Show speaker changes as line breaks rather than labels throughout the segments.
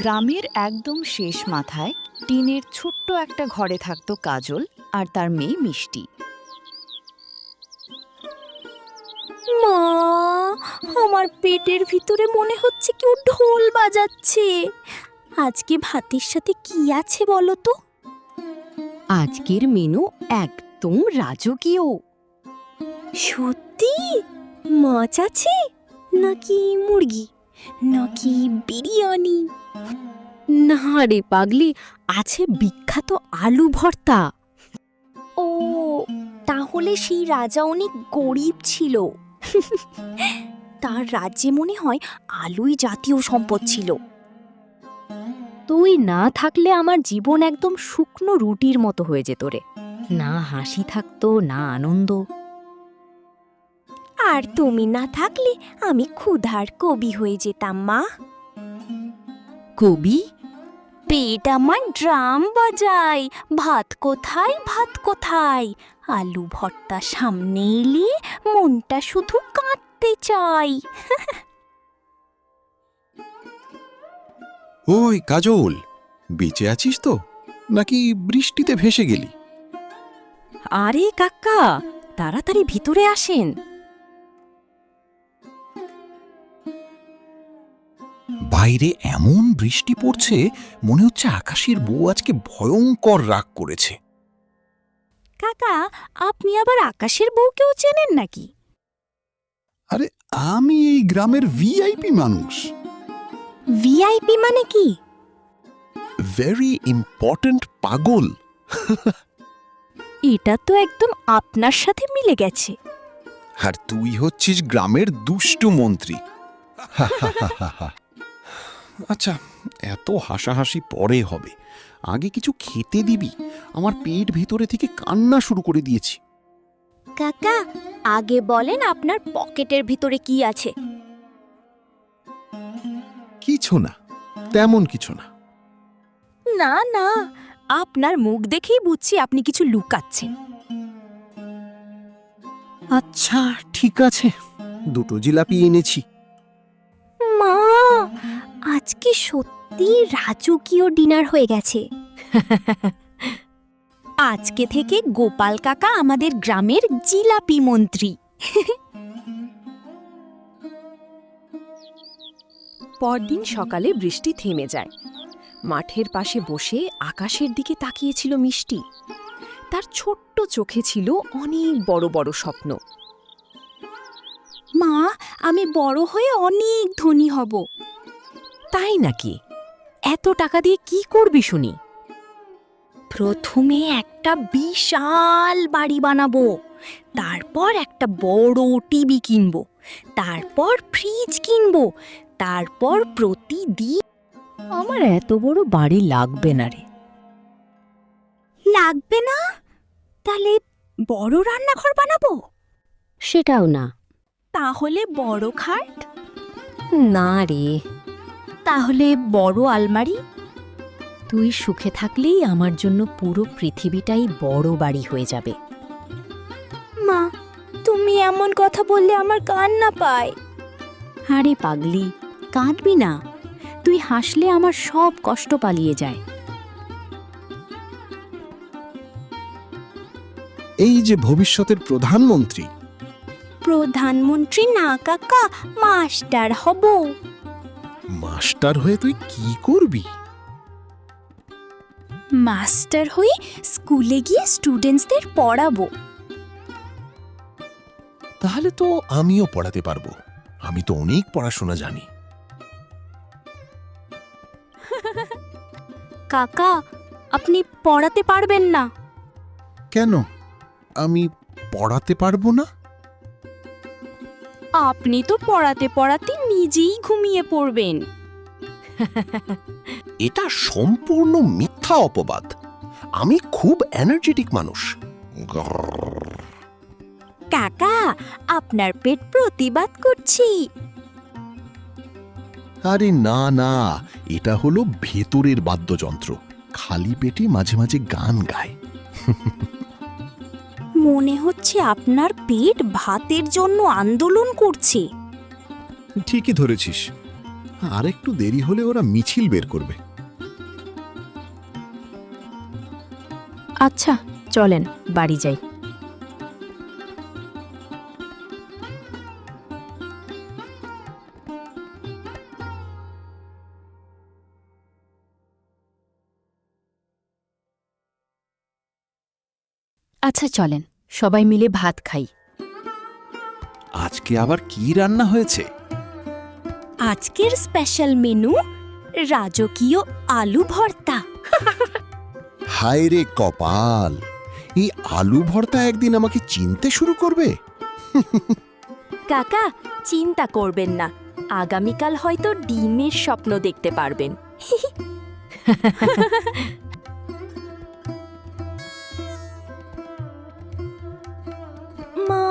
গ্রামের একদম শেষ মাথায় টিনের ছোট্ট একটা ঘরে থাকতো কাজল আর তার মেয়ে মিষ্টি।
মা, আমার পেটের ভিতরে মনে হচ্ছে কেউ ঢোল বাজাচ্ছে। আজকে ভাতের সাথে কি আছে বলো তো?
আজকের মেনু একদম রাজকীয়।
সত্যি? মাছ আছে নাকি মুরগি নাকি বিরিয়ানি?
না রে পাগলি, আছে বিখ্যাত আলু ভর্তা।
ও, তাহলে সেই রাজা অনেক গরিব ছিল। তার রাজ্যে মনে হয় আলুই জাতীয় সম্পদ ছিল।
তুই না থাকলে আমার জীবন একদম শুকনো রুটির মতো হয়ে যেত রে। না হাসি থাকতো, না আনন্দ।
আর তুমি না থাকলে আমি ক্ষুধার কবি হয়ে যেতাম মা।
কবি?
পেট আমার ড্রাম বাজায়, ভাত কোথায়, ভাত কোথায়। আলু ভর্তা সামনে এলে মনটা শুধু কাঁদতে চাই।
ওই কাজল, বেঁচে আছিস তো নাকি বৃষ্টিতে ভেসে গেলি?
আরে কাকা, তাড়াতাড়ি ভিতরে আসেন।
বাইরে এমন বৃষ্টি পড়ছে, মনে হচ্ছে আকাশের বউ আজকে ভয়ঙ্কর রাগ করেছে।
কাকা, আপনি আবার আকাশের বউকেও চেনেন নাকি?
আরে আমি এই গ্রামের ভিআইপি মানুষ।
ভিআইপি মানে কি?
ভেরি ইম্পর্ট্যান্ট পাগল।
এটা তো একদম আপনার সাথে মিলে গেছে।
আর তুই হচ্ছিস গ্রামের দুষ্টু মন্ত্রী। আচ্ছা, এত হাসাহাসি পরে হবে, আগে কিছু খেতে দিবি। আমার পেট ভেতরে থেকে কান্না শুরু করে দিয়েছি।
কাকা, আগে বলেন আপনার পকেটের ভিতরে কি আছে?
কিছু না, তেমন কিছু না।
না না, আপনার মুখ দেখেই বুঝছি আপনি কিছু লুকাচ্ছেন।
আচ্ছা ঠিক আছে, দুটো জিলাপি এনেছি।
মা, আজকে সত্যি রাজকীয় ডিনার হয়ে গেছে। আজকে থেকে গোপাল কাকা আমাদের গ্রামের জিলাপি মন্ত্রী।
পরদিন সকালে বৃষ্টি থেমে যায়। মাঠের পাশে বসে আকাশের দিকে তাকিয়েছিল মিষ্টি। তার ছোট্ট চোখে ছিল অনেক বড় বড় স্বপ্ন।
মা, আমি বড় হয়ে অনেক ধনী হব।
তাই নাকি? এত টাকা দিয়ে কি করবি শুনি?
প্রথমে একটা বিশাল বাড়ি বানাবো, তারপর একটা বড় টিভি কিনবো, তারপর ফ্রিজ কিনবো, তারপর প্রতিদিন।
আমার এত বড় বাড়ি লাগবে না রে।
লাগবে না? তাহলে বড় রান্নাঘর বানাবো।
সেটাও না।
তাহলে বড় খাট?
না রে।
তাহলে বড় আলমারি?
তুই সুখে থাকলেই আমার জন্য পুরো পৃথিবীটাই বড় বাড়ি হয়ে যাবে।
মা, তুমি এমন কথা বললে আমার কান্না পায়।
আরে পাগলি, কাঁদবি না। তুই হাসলে আমার সব কষ্ট পালিয়ে যায়।
এই যে ভবিষ্যতের প্রধানমন্ত্রী।
প্রধানমন্ত্রী না কাকা, মাস্টার হব।
মাস্টার হয়ে তুই কি করবি?
মাস্টার হয়ে স্কুলে গিয়ে স্টুডেন্টসদের পড়াবো।
তাহলে তো আমিও পড়াতে পারবো, আমি তো অনেক পড়াশোনা জানি।
কাকা, আপনি পড়াতে পারবেন না।
কেন আমি পড়াতে পারবো না?
আপনি তো পড়াতে পড়াতে নিজেই ঘুমিয়ে পড়বেন।
এটা সম্পূর্ণ মিথ্যা অপবাদ। আমি খুব এনার্জেটিক মানুষ।
কাকা, আপনার পেট প্রতিবাদ করছি।
আরে না না, এটা হলো ভেতরের বাদ্যযন্ত্র, খালি পেটে মাঝে মাঝে গান গায়।
মনে হচ্ছে আপনার পেট ভাতের জন্য আন্দোলন করছে।
ঠিকই ধরেছিস। আর একটু দেরি হলে ওরা মিছিল বের করবে।
আচ্ছা চলেন বাড়ি যাই। আচ্ছা চলেন সবাই মিলে ভাত খাই।
আজকে আবার কি রান্না হয়েছে?
আজকের স্পেশাল মেনু রাজকীয় আলু ভর্তা।
হায় রে কপাল, এই আলু ভর্তা একদিন আমাকে চিনতে শুরু করবে।
কাকা চিন্তা করবেন না, আগামীকাল হয়তো ডিমের স্বপ্ন দেখতে পারবেন। মা,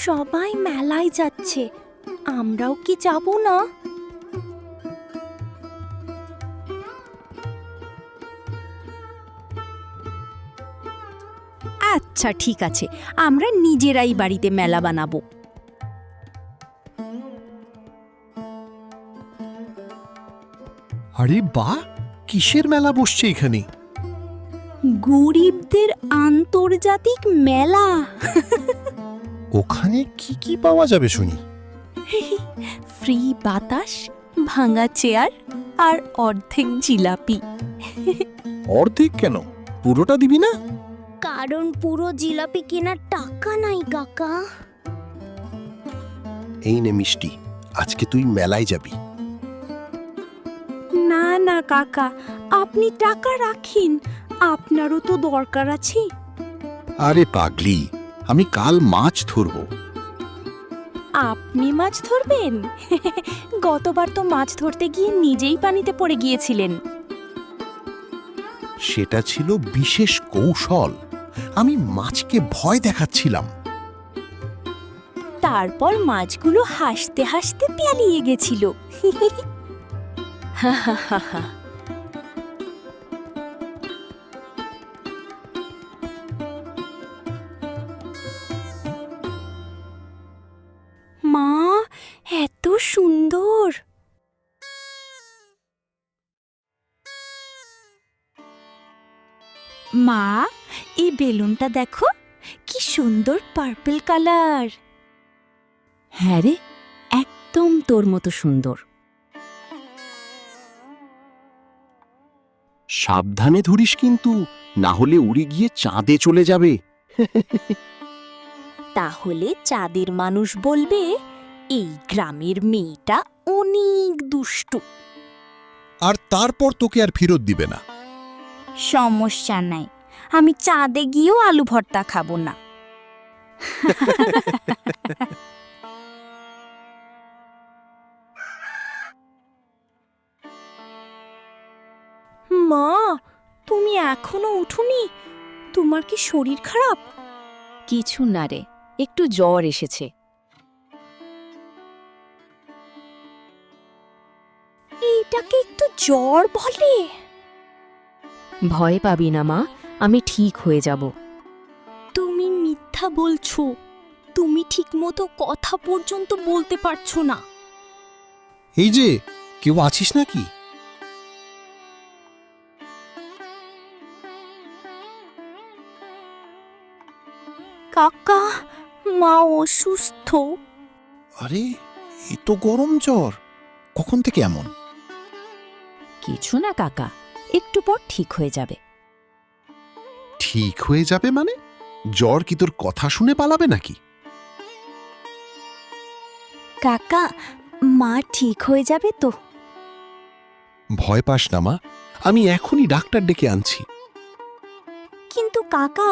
সবাই মেলায় যাচ্ছে, আমরাও কি যাব না? আচ্ছা ঠিক আছে, আমরা নিজেরাই বাড়িতে মেলা বানাবো।
আরে বাহ, কিসের মেলা বসছে এখানে?
গরিবদের আন্তর্জাতিক মেলা।
ওখানে কি কি পাওয়া যাবে শুনি?
ফ্রি বাতাস, ভাঙা চেয়ার আর অর্ধেক জিলাপি।
অর্ধেক কেন, পুরোটা দিবি না?
কারণ পুরো জিলাপি কেনার টাকা নাই কাকা।
এই নে মিষ্টি, আজকে তুই মেলায় যাবি।
না না কাকা, আপনি টাকা রাখিন, আপনারও তো দরকার আছে।
আরে পাগলি, আমি কাল মাছ ধরবো।
আপনি মাছ ধরবেন? গতবার তো মাছ ধরতে গিয়ে নিজেই পানিতে পড়ে গিয়েছিলেন।
সেটা ছিল বিশেষ কৌশল, আমি মাছকে ভয় দেখাচ্ছিলাম।
তারপর মাছগুলো হাসতে হাসতে পালিয়ে গেছিল। মা, এত সুন্দর! মা, এই বেলুনটা দেখো, কি সুন্দর পার্পল কালার।
হ্যাঁ রে, একদম তোর মতো সুন্দর।
সাবধানে ধরিস কিন্তু, না হলে উড়ে গিয়ে চাঁদে চলে যাবে।
তাহলে চাঁদের মানুষ বলবে এই গ্রামের মেয়েটা অনেক দুষ্টু।
আর তারপর তোকে আর ফেরত দিবে না।
সমস্যা নাই, আমি চাঁদে গিয়েও আলু ভর্তা খাবো না। মা, তুমি এখনো উঠোনি? তোমার কি শরীর খারাপ?
কিছু না রে, একটু জ্বর এসেছে।
এটাকে একটু জ্বর বলে?
ভয় পাবি না মা, আমি ঠিক হয়ে যাব।
তুমি মিথ্যা বলছো, তুমি ঠিকমতো কথা পর্যন্ত বলতে পারছো না।
এই যে, কেউ আছিস নাকি?
কাকা, মা অসুস্থ।
আরে, এ তো গরম জ্বর, কখন থেকে এমন?
কিছু না কাকা, একটু পর ঠিক হয়ে যাবে।
ঠিক হয়ে যাবে মানে? জ্বর কি তোর কথা শুনে পালাবে নাকি?
কাকা, মা ঠিক হয়ে যাবে তো?
ভয় পাস না মা, আমি এখনই ডাক্তার ডেকে আনছি।
কিন্তু কাকা,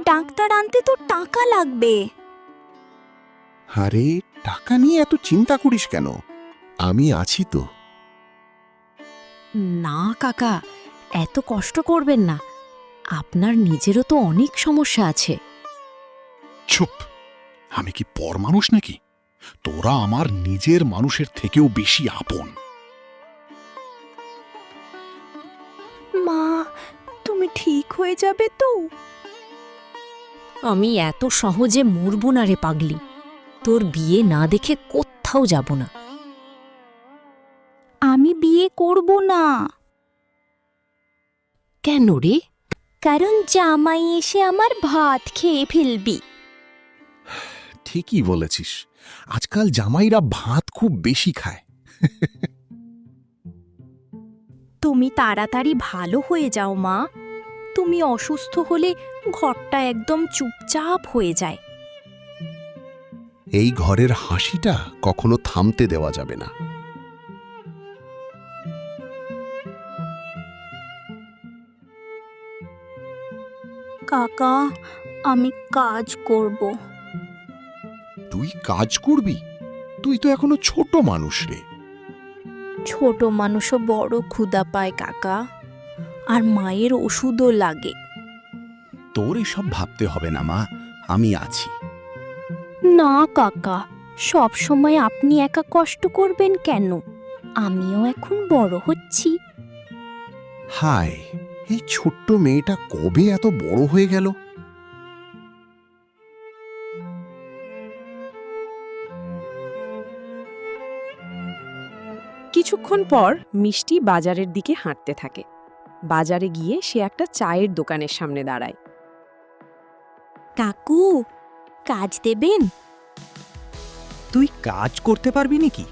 ডাক্তার আনতে তো টাকা লাগবে।
আরে, টাকা নিয়ে এত চিন্তা করিস কেন, আমি আছি তো।
না কাকা, এত কষ্ট করবেন না, আপনার নিজেরও তো অনেক সমস্যা আছে।
চুপ, আমি কি পর মানুষ নাকি? তোরা আমার নিজের মানুষের থেকেও বেশি আপন।
মা, তুমি ঠিক হয়ে যাবে তো?
আমি এত সহজে মরব না রে পাগলি, তোর বিয়ে না দেখে কোথাও যাব না।
আমি বিয়ে করব না।
কেন রে?
কারণ জামাই এসে আমার ভাত খেয়ে ফেলবি।
ঠিকই বলেছিস, আজকাল জামাইরা ভাত খুব বেশি খায়।
তুমি তাড়াতাড়ি ভালো হয়ে যাও মা। তুমি অসুস্থ হলে ঘরটা একদম চুপচাপ হয়ে যায়।
এই ঘরের হাসিটা কখনো থামতে দেওয়া যাবে না।
কাকা, আমি কাজ করব।
তুই কাজ করবি? তুই তো এখনো ছোট মানুষ রে।
ছোট মানুষও বড় ক্ষুধা পায় কাকা, আর মায়ের ওষুধও লাগে।
তোর এসব ভাবতে হবে না মা, আমি আছি।
না কাকা, সব সময় আপনি একা কষ্ট করবেন কেন? আমিও এখন বড় হচ্ছি।
হায়, এই ছোট্ট মেয়েটা কবে এত বড় হয়ে গেল?
কিছুক্ষণ পর মিষ্টি বাজারের দিকে হাঁটতে থাকে। বাজারে গিয়ে সে একটা চায়ের দোকানের সামনে দাঁড়ায়।
কাকু, কাজ দেবেন?
তুই কাজ করতে পারবি নাকি?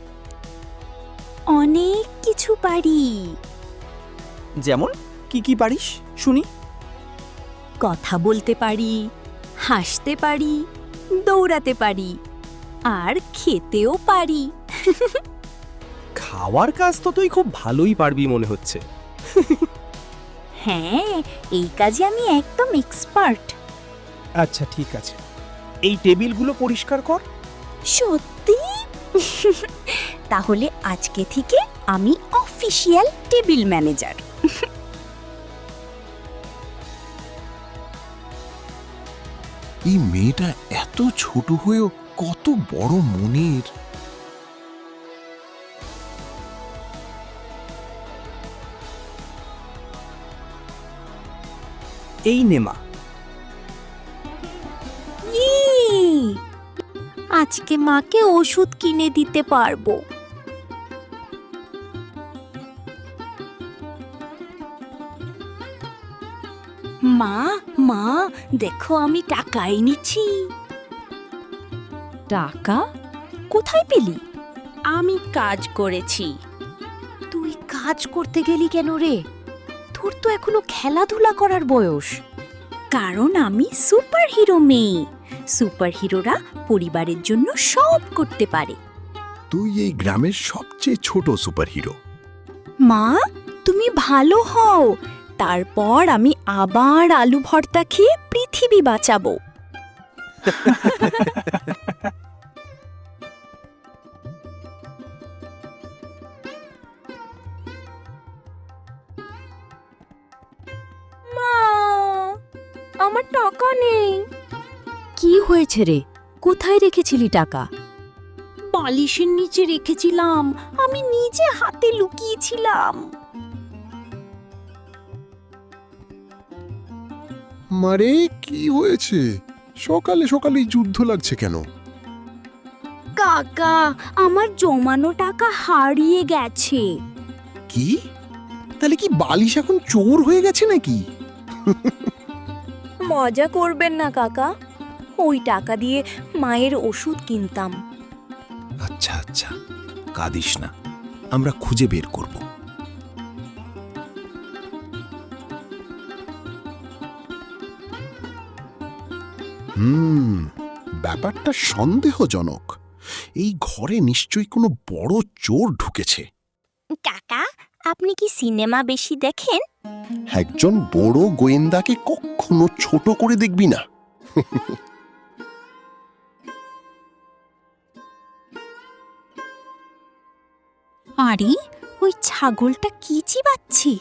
অনেক কিছু পারি।
যেমন কি কি পারিস শুনি?
কথা বলতে পারি, হাসতে পারি, দৌড়াতে পারি, আর খেতেও পারি।
খাওয়ার কাজ তো তুই খুব ভালোই পারবি মনে হচ্ছে।
হ্যাঁ, এই কাজে আমি একদম এক্সপার্ট।
আচ্ছা ঠিক আছে, এই টেবিলগুলো পরিষ্কার কর।
সত্যি? তাহলে আজকে থেকে আমি অফিশিয়াল টেবিল ম্যানেজার।
এই মেয়েটা এত ছোট হয়েও কত বড় মনের।
এই নেমা,
আজকে মাকে ওষুধ কিনে দিতে পারবো। মা, মা, দেখো আমি টাকা এনেছি।
টাকা?
কোথায় পেলি? আমি কাজ করেছি।
তুই কাজ করতে গেলি কেন রে? তোর তো এখনো খেলাধুলা করার বয়স।
কারণ আমি সুপার হিরো মেয়ে। সুপার হিরোরা পরিবারের জন্য সব করতে পারে।
তুই এই গ্রামের সবচেয়ে ছোট সুপারহিরো।
মা, তুমি ভালো হও, তারপর আমি আবার আলু ভর্তা খেয়ে পৃথিবী বাঁচাবো। মা, আমার টাকা নেই।
কি হয়েছে রে? কোথায় রেখেছিলি টাকা?
বালিশের নিচে রেখেছিলাম, আমি নিজে হাতে লুকিয়েছিলাম।
মারে, কি হয়েছে? সকালে সকালেই যুদ্ধ লাগছে কেন?
কাকা, আমার জমানো টাকা হারিয়ে গেছে।
কি? তাহলে কি বালিশ এখন চোর হয়ে গেছে নাকি?
মজা করবেন না কাকা, ওই টাকা দিয়ে মায়ের ওষুধ কিনতাম।
আচ্ছা আচ্ছা, কাঁদিস না, আমরা খুঁজে বের করব। ব্যাপারটা সন্দেহজনক। এই ঘরে নিশ্চয়ই কোনো বড় চোর ঢুকেছে।
কাকা, আপনি কি সিনেমা বেশি দেখেন?
একজন বড় গোয়েন্দাকে কখনো ছোট করে দেখবি না।
আরে, ওই ছাগলটা কি চিবাচ্ছে?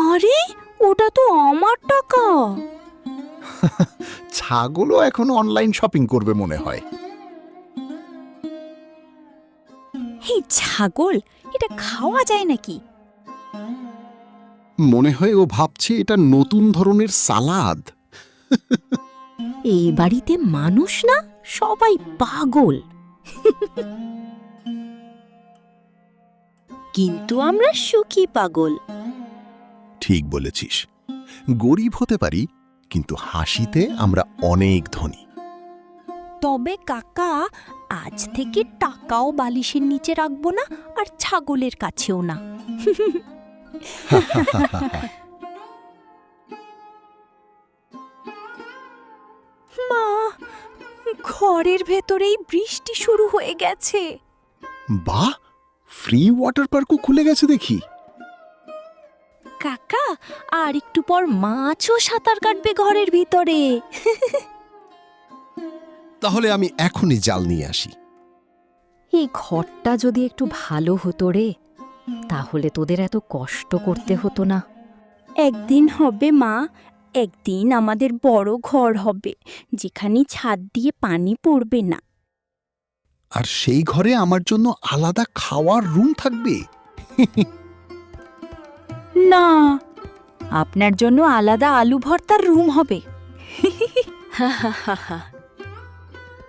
আরে, ওটা তো আমার টাকা।
ছাগলও এখন অনলাইন শপিং করবে মনে হয়।
এই ছাগল, এটা খাওয়া যায় নাকি?
মনে হয় ও ভাবছে এটা নতুন ধরনের সালাদ।
এই বাড়িতে মানুষ না
সবাই পাগল। কিন্তু আমরা সুখী পাগল।
ঠিক বলেছিস, গরিব হতে পারি কিন্তু হাসিতে আমরা অনেক ধনী।
তবে কাকা, আজ থেকে টাকাও বালিশের নিচে রাখবো না, আর ছাগলের কাছেও না। মা, ঘরের ভেতরেই বৃষ্টি শুরু হয়ে গেছে।
বাহ, ফ্রি ওয়াটার পার্কও খুলে গেছে দেখি।
কাকা, আর একটু পর মাছও সাঁতার কাটবে ঘরের ভিতরে।
তাহলে আমি এখনই জাল নিয়ে আসি।
এই ঘরটা যদি একটু ভালো হতো রে, তাহলে তোদের এত কষ্ট করতে হতো না।
একদিন হবে মা, একদিন আমাদের বড় ঘর হবে, যেখানে ছাদ দিয়ে পানি পড়বে না।
আর সেই ঘরে আমার জন্য আলাদা খাওয়ার রুম থাকবে।
না, আপনার জন্য আলাদা আলু ভর্তার রুম হবে।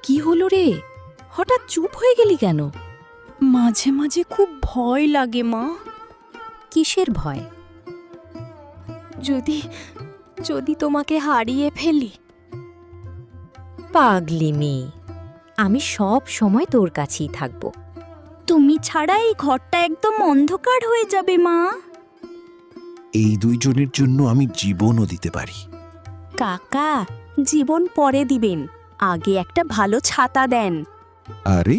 কি হলো রে, হঠাৎ চুপ হয়ে গেলি কেন?
মাঝে মাঝে খুব ভয় লাগে মা।
কিসের ভয়?
যদি যদি তোমাকে হারিয়ে ফেলি।
পাগলি মেয়ে, আমি সব সময় তোর কাছেই থাকবো।
তুমি ছাড়া এই ঘরটা একদম অন্ধকার হয়ে যাবে মা।
এই দুইজনের জন্য আমি জীবনও দিতে পারি।
কাকা, জীবন পরে দিবেন, আগে একটা ভালো ছাতা দেন।
আরে,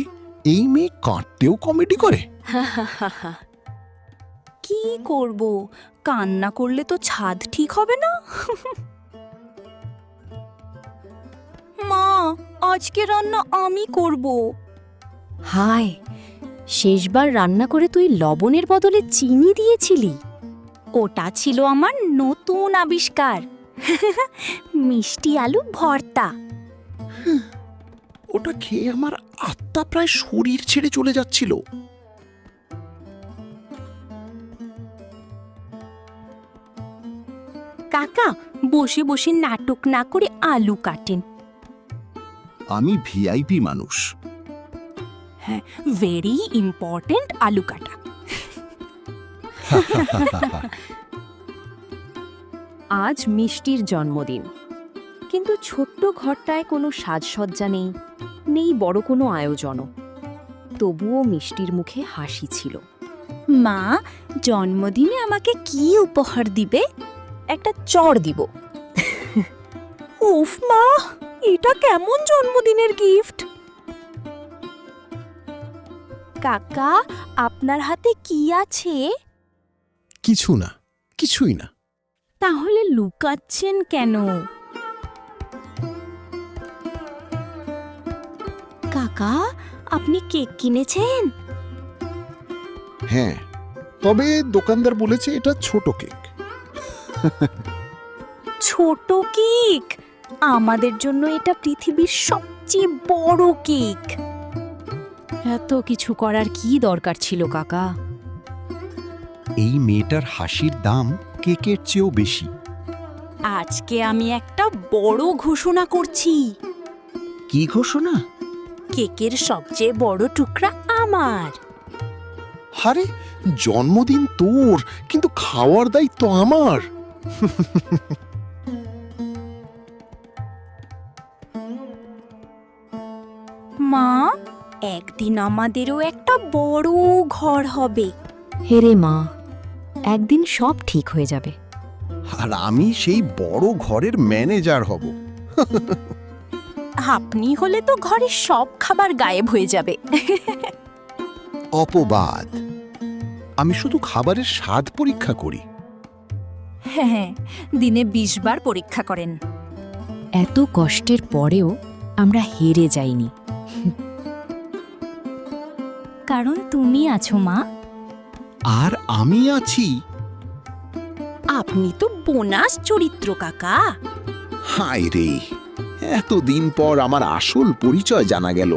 এই মেয়ে কাঁদতেও কমেডি করে।
কি করব, কান্না করলে তো ছাদ ঠিক হবে না। মা, আজকে রান্না আমি করব।
হায়, শেষবার রান্না করে তুই লবণের বদলে চিনি দিয়েছিলি।
ওটা ছিল আমার নতুন আবিষ্কার। মিষ্টি আলু ভর্তা।
ওটা খেয়ে আমার আত্মা প্রায় শরীর ছেড়ে চলে যাচ্ছিল।
কাকা, বসে বসে নাটক না করে আলু কাটেন।
আমি ভিআইপি মানুষ।
হ্যাঁ, ভেরি ইম্পর্টেন্ট আলু কাটা।
আজ মিষ্টির জন্মদিন, কিন্তু ছোট্ট ঘরটায় কোনো সাজসজ্জা নেই, নেই বড় কোনো আয়োজনও। তবুও মিষ্টির মুখে হাসি ছিল।
মা, জন্মদিনে আমাকে কি উপহার দিবে?
একটা চড় দিব।
উফ মা, এটা কেমন জন্মদিনের গিফট? কাকা, আপনার হাতে কি আছে?
কিছু না, কিছুই না।
তাহলে লুকাচ্ছেন কেন? কাকা, আপনি কেক কিনেছেন?
হ্যাঁ, তবে দোকানদার বলেছে এটা ছোট কেক।
ছোট কেক? আমাদের জন্য এটা পৃথিবীর সবচেয়ে বড় কেক।
এত কিছু করার কি দরকার ছিল কাকা?
এই মেয়েটার হাসির দাম কেকের চেয়েও বেশি।
আজকে আমি একটা বড় ঘোষণা করছি।
কি ঘোষণা?
কেকের সবচেয়ে বড় টুকরা আমার।
আরে, জন্মদিন তোর, কিন্তু খাওয়ার দায়িত্ব আমার।
মা, একদিন আমাদেরও একটা বড় ঘর হবে।
হেরে মা, একদিন সব ঠিক হয়ে যাবে।
আর আমি সেই বড় ঘরের ম্যানেজার হব।
আপনি হলে তো ঘরের সব খাবার গায়েব হয়ে যাবে।
অপবাদ, আমি শুধু খাবারের স্বাদ পরীক্ষা করি।
হ্যাঁ, দিনে 20 বার পরীক্ষা করেন।
এত কষ্টের পরেও আমরা হেরে যাইনি,
কারণ তুমি আছো মা।
আর আমি আছি।
আপনি তো বোনাস চরিত্র কাকা।
হায় রে, এতদিন পর আমার আসল পরিচয় জানা গেল।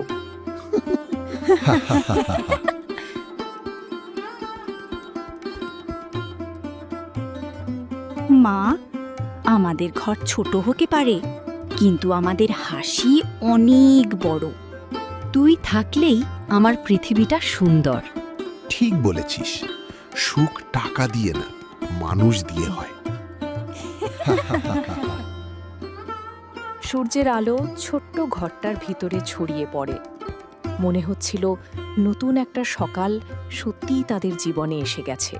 মা, আমাদের ঘর ছোট হতে পারে, কিন্তু আমাদের হাসি অনেক বড়।
তুই থাকলেই আমার পৃথিবীটা সুন্দর।
ঠিক বলেছিস, সুখ টাকা দিয়ে না, মানুষ দিয়ে হয়।
সূর্যের আলো ছোট্ট ঘরটার ভিতরে ছড়িয়ে পড়ে। মনে হচ্ছিল নতুন একটা সকাল সত্যিই তাদের জীবনে এসে গেছে।